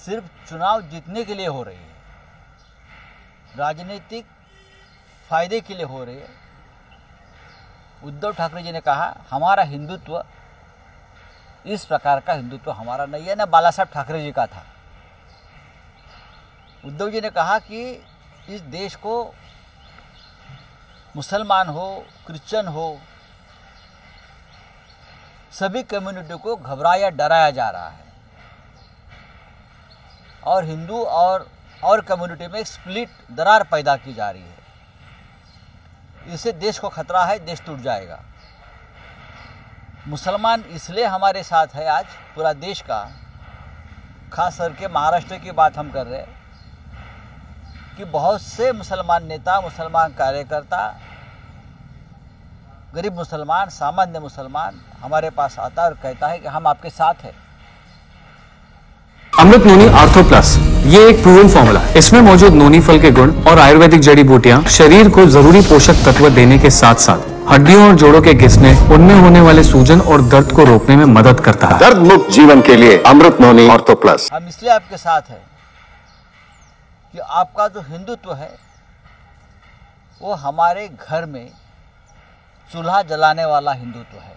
सिर्फ चुनाव जीतने के लिए हो रही है, राजनीतिक फायदे के लिए हो रही है। उद्धव ठाकरे जी ने कहा हमारा हिंदुत्व इस प्रकार का हिंदुत्व हमारा नहीं है, ना बाला साहब ठाकरे जी का था। उद्धव जी ने कहा कि इस देश को मुसलमान हो, क्रिश्चियन हो, सभी कम्युनिटी को घबराया डराया जा रहा है और हिंदू और कम्युनिटी में एक स्प्लिट दरार पैदा की जा रही है। इससे देश को खतरा है, देश टूट जाएगा। मुसलमान इसलिए हमारे साथ है आज पूरा देश का, खास करके महाराष्ट्र की बात हम कर रहे हैं कि बहुत से मुसलमान नेता, मुसलमान कार्यकर्ता, गरीब मुसलमान, सामान्य मुसलमान हमारे पास आता है और कहता है कि हम आपके साथ हैं। अमृत नोनी आर्थो प्लस ये एक प्रूवन फॉर्मूला है। इसमें मौजूद नोनी फल के गुण और आयुर्वेदिक जड़ी बूटियां शरीर को जरूरी पोषक तत्व देने के साथ साथ हड्डियों और जोड़ों के घिसने, उनमें होने वाले सूजन और दर्द को रोकने में मदद करता है। दर्द मुक्त जीवन के लिए अमृत नोनी आर्थो प्लस। हम इसलिए आपके साथ हैं कि आपका जो हिंदुत्व है वो हमारे घर में चूल्हा जलाने वाला हिंदुत्व है,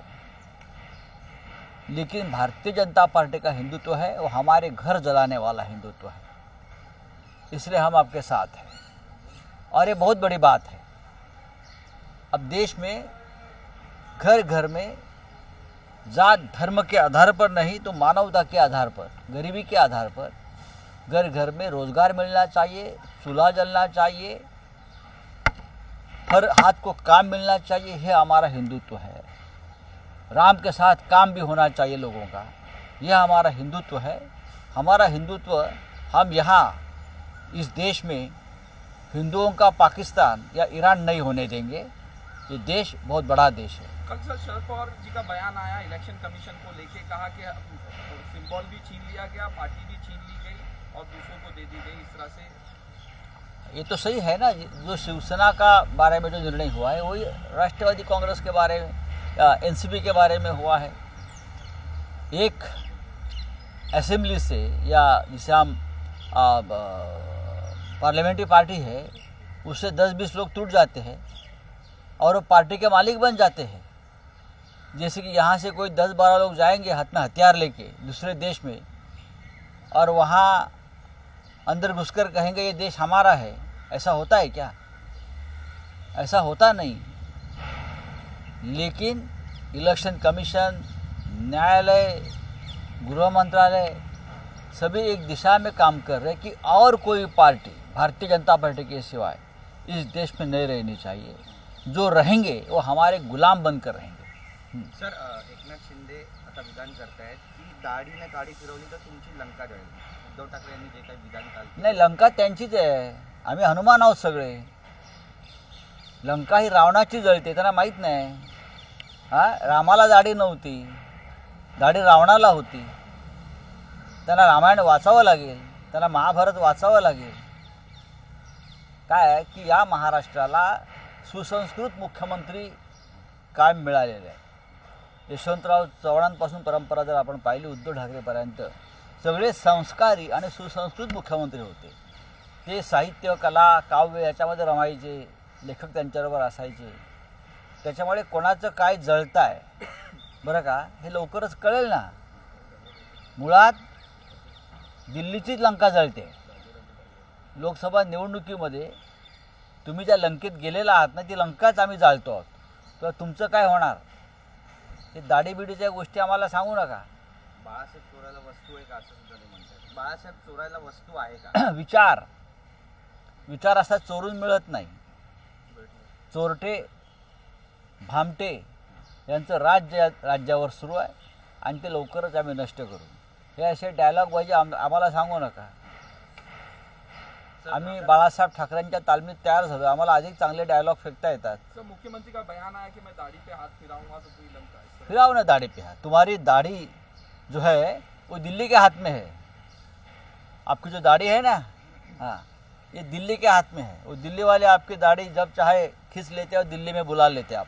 लेकिन भारतीय जनता पार्टी का हिंदुत्व है वो हमारे घर जलाने वाला हिंदुत्व है। इसलिए हम आपके साथ हैं और ये बहुत बड़ी बात है। अब देश में घर घर में जात धर्म के आधार पर नहीं तो मानवता के आधार पर, गरीबी के आधार पर घर घर में रोजगार मिलना चाहिए, चूल्हा जलना चाहिए, हर हाथ को काम मिलना चाहिए। यह हमारा हिंदुत्व है। राम के साथ काम भी होना चाहिए लोगों का, यह हमारा हिंदुत्व है। हमारा हिंदुत्व हम यहाँ इस देश में हिंदुओं का पाकिस्तान या ईरान नहीं होने देंगे। ये देश बहुत बड़ा देश है। कल सर शरद पवार जी का बयान आया इलेक्शन कमीशन को लेके, कहा कि सिंबल भी छीन लिया गया, पार्टी भी छीन ली गई और दूसरों को दे दी गई। इस तरह से ये तो सही है ना, जो शिवसेना का बारे में जो निर्णय हुआ है वही राष्ट्रवादी कांग्रेस के बारे में, एनसीपी के बारे में हुआ है। एक असेंबली से या जिसे हम पार्लियामेंट्री पार्टी है उससे 10-20 लोग टूट जाते हैं और वो पार्टी के मालिक बन जाते हैं। जैसे कि यहाँ से कोई 10-12 लोग जाएंगे हाथ में हथियार लेके दूसरे देश में और वहाँ अंदर घुसकर कहेंगे ये देश हमारा है। ऐसा होता है क्या? ऐसा होता नहीं। लेकिन इलेक्शन कमीशन, न्यायालय, गृह मंत्रालय सभी एक दिशा में काम कर रहे हैं कि और कोई पार्टी भारतीय जनता पार्टी के सिवाय इस देश में नहीं रहनी चाहिए। जो रहेंगे वो हमारे गुलाम बनकर रहेंगे। सर एकनाथ शिंदे आता विधान करतायत की दाढीने काडी फिरवली तर तुमची लंका जळेल। उद्धव ठाकरे यांनी जे काही विधान काल नाही, लंका त्यांचीच आहे। आम्ही हनुमान आहोत सगळे। लंका ही रावणाची जळते, त्यांना माहीत नाही। रामाला दाढी नव्हती, दाढी रावणाला होती। त्यांना रामायण वाचावं लागेल, त्यांना महाभारत वाचावं लागेल। काय आहे की या महाराष्ट्राला सुसंस्कृत मुख्यमंत्री कायम मिळालेले आहे। यशवंतराव चव्हाणांपासून परंपरा जर आपण पाहिली उद्धव ठाकरेपर्यंत सगळे संस्कारी आणि सुसंस्कृत मुख्यमंत्री होते। ते साहित्य, कला, काव्य याच्यामध्ये रमायचे, लेखक त्यांच्याबरोबर असायचे। त्याच्यामुळे कोणाचं काय जळताय बरं का हे लवकरच कळेल ना। मुळात दिल्लीचीच लंका जळते। लोकसभा निवडणुकीमध्ये तुम्ही ज्या लंकेत गेलेला आहात ना ती लंकाच आम्ही जाळतो आहोत। तर तुमचं काय होणार? हे दाढीबिडीच्या गोष्टी आम्हाला सांगू नका। बाळासाहेब चोरायला वस्तू आहे का असं सुद्धा ते म्हणतात। बाळासाहेब चोरायला वस्तू आहे का? विचार असा चोरून मिळत नाही। चोरटे, भामटे यांचं राज्यावर सुरू आहे आणि ते लवकरच आम्ही नष्ट करू। हे असे डायलॉग बाजी आम्हाला सांगू नका। आम्ही बाळासाहेब ठाकरेंच्या तालमीत तयार झालो, आम्हाला अधिक चांगले डायलॉग फेकता येतात। सर मुख्यमंत्री का बयान आया कि मैं दाढ़ी पे हाथ फिराऊंगा तो पूरी लंका है। फिराओ ना दाढ़ी पे हाथ। तुम्हारी दाढ़ी जो है वो दिल्ली के हाथ में है। आपकी जो दाढ़ी है ना, हाँ, ये दिल्ली के हाथ में है। वो दिल्ली वाले आपकी दाढ़ी जब चाहे खींच लेते हैं और दिल्ली में बुला लेते हैं आप।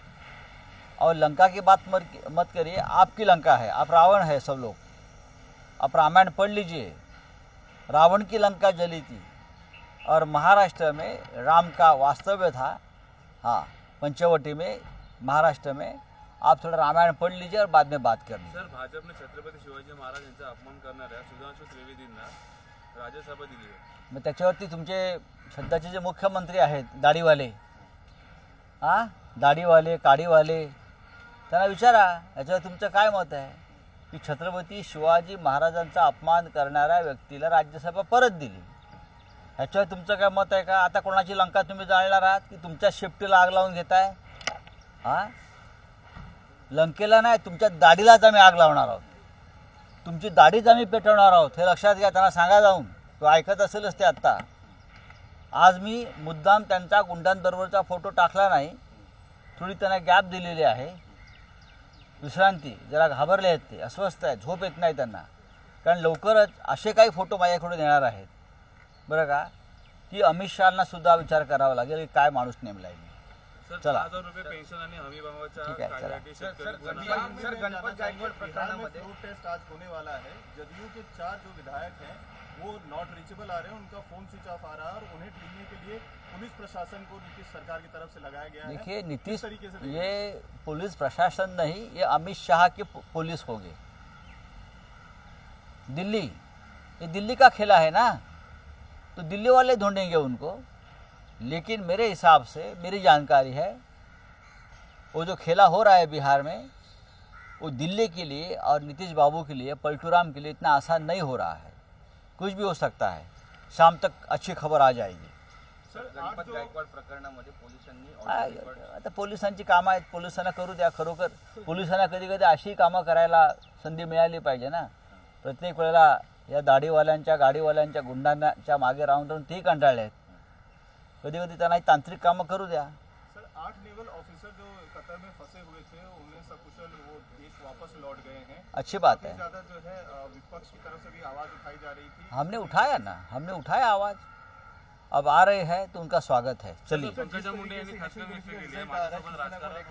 और लंका की बात मत करिए, आपकी लंका है, आप रावण है। सब लोग आप रामायण पढ़ लीजिए। रावण की लंका जली थी और महाराष्ट्र में राम का वास्तव्य था। हाँ, पंचवटी में, महाराष्ट्र में। आप थोड़ा रामायण पढ़ लीजिए और बाद में बात कर लीजिए। सर, भाजपने छत्रपती शिवाजी महाराज यांचा अपमान करणाऱ्या सुधांशु त्रिवेदींना राज्यसभा दिली आहे। मग त्याच्यावरती तुमचे सध्याचे जे मुख्यमंत्री आहेत दाढीवाले, हां, दाढीवाले काडीवाले, त्यांना विचारा याच्यावर तुमचं काय मत आहे की छत्रपती शिवाजी महाराजांचा अपमान करणाऱ्या व्यक्तीला राज्यसभा परत दिली, ह्याच्यावर तुमचं काय मत आहे का? आता कोणाची लंका तुम्ही जाळणार आहात की तुमच्या शेपटीला आग लावून घेताय? हां, लंकेला नाही, तुमच्या दाढीलाच आम्ही आग लावणार आहोत, तुमची दाढीच आम्ही पेटवणार आहोत, हे लक्षात घ्या. त्यांना सांगा जाऊन, तो ऐकत असेलच ते आत्ता. आज मी मुद्दाम त्यांचा गुंडांबरोबरचा फोटो टाकला नाही, थोडी त्यांना गॅप दिलेली आहे, विश्रांती, जरा घाबरले आहेत ते, अस्वस्थ आहेत, झोप येत नाही त्यांना, कारण लवकरच असे काही फोटो माझ्याकडून येणार आहेत बरं का, की अमित शहांना सुद्धा विचार करावा लागेल की काय माणूस नेमला आहे. सर, चला. 10,000 रुपये पेन्शन आणि हमी भावाच्या ठीक आहे, चला. कायद्यासाठी शेतकरी सर, गणपत गायकवाड प्रकरणामध्ये फ्लोर टेस्ट आज होने वाला है। जदयू के 4 जो विधायक हैं वो नॉट रीचेबल आ रहे हैं, उनका फोन स्विच ऑफ आ रहा है और उन्हें ढूंढने के लिए पुलिस प्रशासन को नीतीश सरकार की तरफ से लगाया गया है। देखिए नीतीश, किस तरीके से ये पुलिस प्रशासन नहीं, ये अमित शाह की पुलिस होगी। दिल्ली, ये दिल्ली का खेला है ना, तो दिल्ली वाले ढूंढेंगे उनको, लेकिन मेरे हिसाब से, मेरी जानकारी है, वो जो खेला हो रहा है बिहार में, वो दिल्ली के लिए और नीतीश बाबू के लिए, पलटूराम के लिए इतना आसान नहीं हो रहा है, कुछ भी हो सकता है, शाम तक अच्छी खबर आ जाएगी. गणपत गायकवाड प्रकरणामध्ये पोलिसांनी आता पोलिसांची कामं आहेत, पोलिसांना करू द्या. खरोखर पोलिसांना कधी कधी अशी कामं करायला संधी मिळाली पाहिजे ना. प्रत्येक वेळेला या दाढीवाल्यांच्या, गाडीवाल्यांच्या, गुंडांच्या मागे राहून राहून तेही कंटाळले आहेत. कधी कधी त्यांना ही तांत्रिक कामं करू द्या. सर 8 नेवल ऑफिसर जो कतर में फंसे हुए थे उन्हें सकुशल वो देश वापस लौट गए हैं. अच्छी बात है. ज़्यादा जो है विपक्ष की तरफ से भी आवाज़ उठाई जा रही थी. हमने उठाया ना, हमने उठाया आवाज़. अब आ रहे हैं तो उनका स्वागत है. चलिए. पंकजा मुंडे यांनी खासकर व्यक्त केली आहे, माझ्यासोबत राजकारण